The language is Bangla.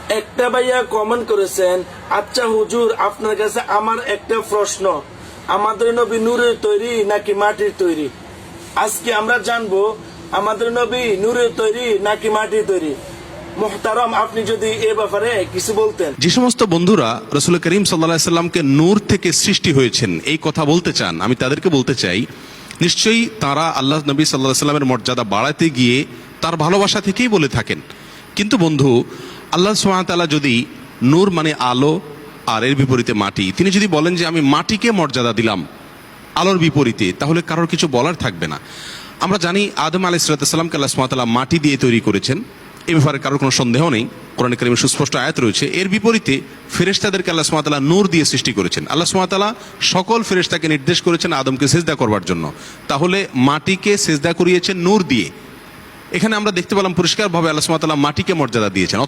একটা ভাইয়া কমেন্ট করেছেন, আচ্ছা হুজুর আপনার কাছে আমার একটা প্রশ্ন, আমাদের নবী নূরের তৈরি নাকি মাটির তৈরি? আজকে আমরা জানবো আমাদের নবী নূরের তৈরি নাকি মাটির তৈরি। মুহতারাম, আপনি যদি এ ব্যাপারে কিছু বলতেন। যে সমস্ত বন্ধুরা রাসূল করিম সাল্লাল্লাহু আলাইহি সাল্লামকে নূর থেকে সৃষ্টি হয়েছেন এই কথা বলতে চান, আমি তাদেরকে বলতে চাই, নিশ্চয়ই তারা আল্লাহ নবী সাল্লাল্লাহু আলাইহি সাল্লামের মর্যাদা বাড়াতে গিয়ে তার ভালোবাসা থেকেই বলে থাকেন। কিন্তু বন্ধু, আল্লাহ সুবহানাহু ওয়া তাআলা যদি নূর মানে আলো আর এর বিপরীতে মাটি, তিনি যদি বলেন যে আমি মাটিকে মর্যাদা দিলাম আলোর বিপরীতে, তাহলে কারোর কিছু বলার থাকবে না। আমরা জানি আদম আলাইহিস সালামকে আল্লাহ সুবহানাহু ওয়া তাআলা মাটি দিয়ে তৈরি করেছেন, এ ব্যাপারে কারোর কোনো সন্দেহ নেই, কোরআনে কারিমে সুস্পষ্ট আয়াত রয়েছে। এর বিপরীতে ফেরেশতাদেরকে আল্লাহ সুবহানাহু ওয়া তাআলা নূর দিয়ে সৃষ্টি করেছেন। আল্লাহ সুবহানাহু ওয়া তাআলা সকল ফেরেশতাকে নির্দেশ করেছেন আদমকে সিজদা করবার জন্য, তাহলে মাটিকে সিজদা করিয়েছেন নূর দিয়ে। এখানে আমরা দেখতে পেলাম পরিষ্কারভাবে আল্লাহ সুবহানাহু ওয়া তাআলা মাটিকে মর্যাদা দিয়েছেন।